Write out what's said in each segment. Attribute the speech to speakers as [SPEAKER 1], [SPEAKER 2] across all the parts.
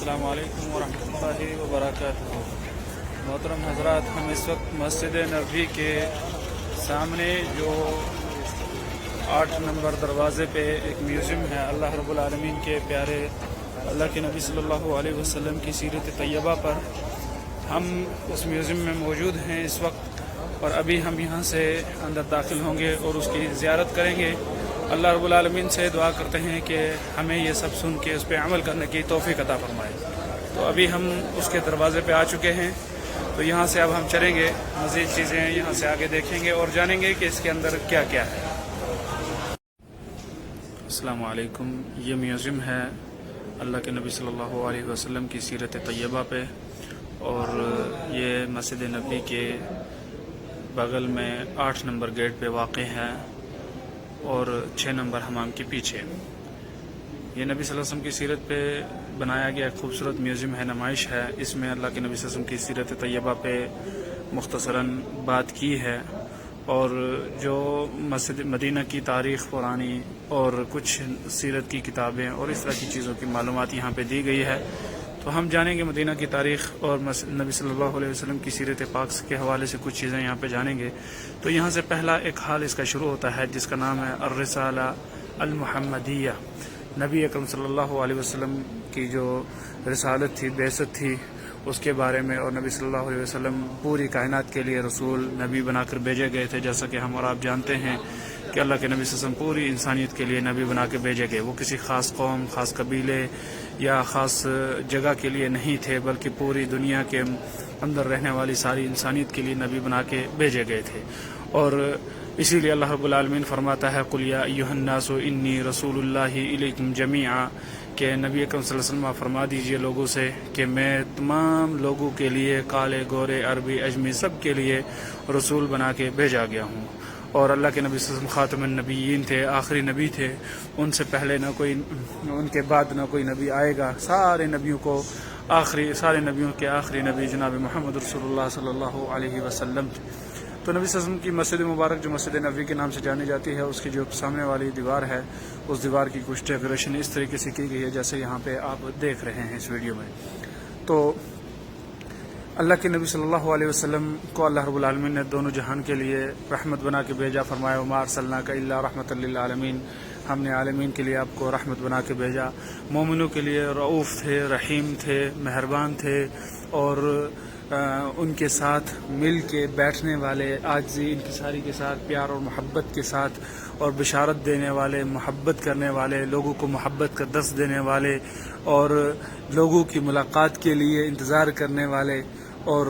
[SPEAKER 1] अस्सलामु अलैकुम वरहमतुल्लाहि वबरकातुहू। मोहतरम हज़रात, हम इस वक्त मस्जिद नबवी के सामने जो 8 नंबर दरवाज़े पे एक म्यूज़ियम है, अल्लाह रब्बुल आलमीन के प्यारे अल्लाह के नबी सल्लल्लाहु अलैहि वसल्लम की सीरत तैयबा पर हम उस म्यूज़ियम में मौजूद हैं इस वक्त, और अभी हम यहाँ से अंदर दाखिल होंगे और उसकी ज़ियारत करेंगे। अल्लाह रब्बुल आलमीन से दुआ करते हैं कि हमें ये सब सुन के उस पर अमल करने की तौफीक अता फरमाए। तो अभी हम उसके दरवाज़े पे आ चुके हैं, तो यहाँ से अब हम चलेंगे, मज़ीद चीज़ें यहाँ से आगे देखेंगे और जानेंगे कि इसके अंदर क्या क्या है। अस्सलामु अलैकुम। ये म्यूज़ियम है अल्लाह के नबी सल्लल्लाहु अलैहि वसल्लम की सीरत तैयबा पे, और ये मस्जिद नबी के बगल में 8 नंबर गेट पे वाक़ है और 6 नंबर हमाम के पीछे। ये नबी सल्लल्लाहु अलैहि वसल्लम की सीरत पे बनाया गया खूबसूरत म्यूज़ियम है, नुमाइश है। इसमें अल्लाह के नबी सल्लल्लाहु अलैहि वसल्लम की सीरत तैयबा पे मुख्तसरन बात की है, और जो मस्जिद मदीना की तारीख़ पुरानी और कुछ सीरत की किताबें और इस तरह की चीज़ों की मालूमात यहाँ पे दी गई है। तो हम जानेंगे मदीना की तारीख़ और नबी सल्लल्लाहु अलैहि वसल्लम की सीरत पाक के हवाले से कुछ चीज़ें यहाँ पे जानेंगे। तो यहाँ से पहला एक हाल इसका शुरू होता है जिसका नाम है अर्रिसाला अल मुहम्मदिया। नबी अकरम सल्लल्लाहु अलैहि वसल्लम की जो रिसालत थी, बेइज्जत थी, उसके बारे में, और नबी सल्लल्लाहु अलैहि वसल्लम पूरी कायनात के लिए रसूल नबी बनाकर भेजे गए थे। जैसा कि हम और आप जानते हैं कि अल्लाह के नबी सल्लल्लाहु अलैहि वसल्लम पूरी इंसानियत के लिए नबी बना के भेजे गए। वो किसी ख़ास कौम, ख़ास कबीले या ख़ास जगह के लिए नहीं थे, बल्कि पूरी दुनिया के अंदर रहने वाली सारी इंसानियत के लिए नबी बना के भेजे गए थे। और इसीलिए अल्लाह रब्बुल आलमीन फरमाता है, कुल या अय्युहन्नासु इन्नी रसूलुल्लाहि इलैकुम जमीआ, कि नबी अकरम सल्लल्लाहु अलैहि वसल्लम फरमा दीजिए लोगों से कि मैं तमाम लोगों के लिए, काले गोरे अरबी अजमी सब के लिए रसूल बना के भेजा गया हूँ। और अल्लाह के नबी सल्लल्लाहु अलैहि वसल्लम खातमुन नबिय्यीन थे, आखिरी नबी थे। उनसे पहले न कोई, उनके बाद न कोई नबी आएगा। सारे नबियों के आखिरी नबी जनाब मोहम्मद रसूलुल्लाह सल्लल्लाहु अलैहि वसल्लम थे। तो नबी सल्लल्लाहु अलैहि वसल्लम की मस्जिद मुबारक जो मस्जिद नबवी के नाम से जानी जाती है, उसकी जो सामने वाली दीवार है, उस दीवार की कुछ डेकोरेशन इस तरीके से की गई है जैसे यहाँ पे आप देख रहे हैं इस वीडियो में। तो अल्लाह के नबी सल्लल्लाहु अलैहि वसल्लम को अल्लाह रब्बुल आलमीन ने दोनों जहान के लिए रहमत बना के भेजा। फरमाया वमा अरसलनाका इल्ला रहमतल लिल आलमीन, हमने आलमीन के लिए आपको रहमत बना के भेजा। मोमिनों के लिए रऊफ़ थे, रहीम थे, मेहरबान थे, और उनके साथ मिल के बैठने वाले, आजिज़ी इंकिसारी के साथ, प्यार और मोहब्बत के साथ, और बिशारत देने वाले, मोहब्बत करने वाले, लोगों को मोहब्बत का दर्स देने वाले, और लोगों की मुलाकात के लिए इंतज़ार करने वाले, और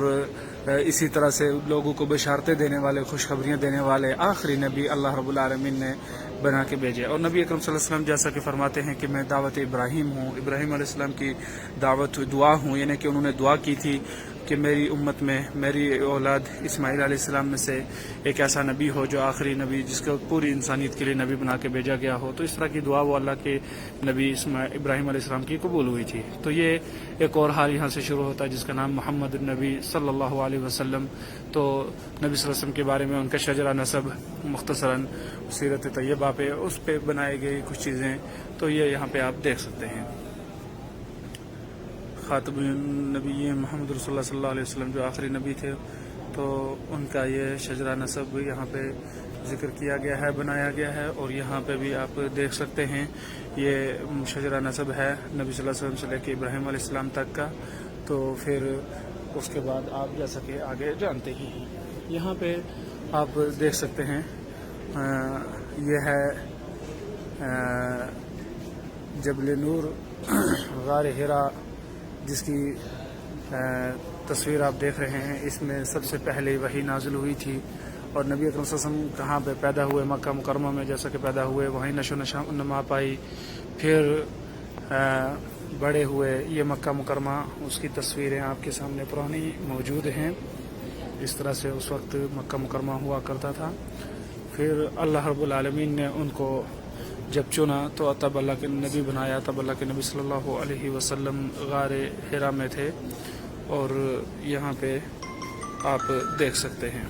[SPEAKER 1] इसी तरह से लोगों को बशारतें देने वाले, खुशखबरियाँ देने वाले आखिरी नबी अल्लाह रब्बुल आलमीन ने बना के भेजे। और नबी अकरम सल्लल्लाहु अलैहि वसल्लम जैसा कि फरमाते हैं कि मैं दावत इब्राहीम हूँ, इब्राहीम अलैहिस्सलाम की दावत दुआ हूँ, यानी कि उन्होंने दुआ की थी कि मेरी उम्मत में, मेरी औलाद इस्माइल अलैहिस्सलाम में से एक ऐसा नबी हो जो आखिरी नबी, जिसको पूरी इंसानियत के लिए नबी बना के भेजा गया हो। तो इस तरह की दुआ वो अल्लाह के नबी इब्राहीम अलैहिस्सलाम की कबूल हुई थी। तो ये एक और हाल यहाँ से शुरू होता है जिसका नाम मोहम्मद नबी सल्लल्लाहु अलैहि वसल्लम। तो नबी सल्लल्लाहु अलैहि वसल्लम के बारे में उनका शजरा नसब मुख्तसरन सीरत तैयबा पे, उस पे बनाई गई कुछ चीज़ें, तो ये यहाँ पे आप देख सकते हैं। खातमुन नबिय्यीन मोहम्मद रसूलुल्लाह सल्लल्लाहु अलैहि वसल्लम जो आखिरी नबी थे, तो उनका ये शजरा नसब यहाँ पे ज़िक्र किया गया है, बनाया गया है, और यहाँ पे भी आप देख सकते हैं ये शजरा नसब है नबी सल्लल्लाहु अलैहि वसल्लम से लेकर इब्राहीम अलैहिस्सलाम तक का। तो फिर उसके बाद आप जैसा कि आगे जानते ही हैं, यहाँ पे आप देख सकते हैं ये है जबल नूर गार हिरा, जिसकी तस्वीर आप देख रहे हैं। इसमें सबसे पहले वही नाजिल हुई थी, और नबी अकरम सल्लल्लाहु अलैहि वसल्लम कहाँ पे पैदा हुए, मक्का मुकरमा में जैसा कि पैदा हुए, वहीं नशो नमा पाई, फिर बड़े हुए। ये मक्का मुकरमा, उसकी तस्वीरें आपके सामने पुरानी मौजूद हैं। इस तरह से उस वक्त मक्का मुकरमा हुआ करता था। फिर अल्लाह रब्बुल आलमीन ने उनको जब चुना तो तब अल्लाह के नबी बनाया। तब अल्लाह के नबी सल्लल्लाहु अलैहि वसल्लम गार हिरा में थे, और यहाँ पे आप देख सकते हैं।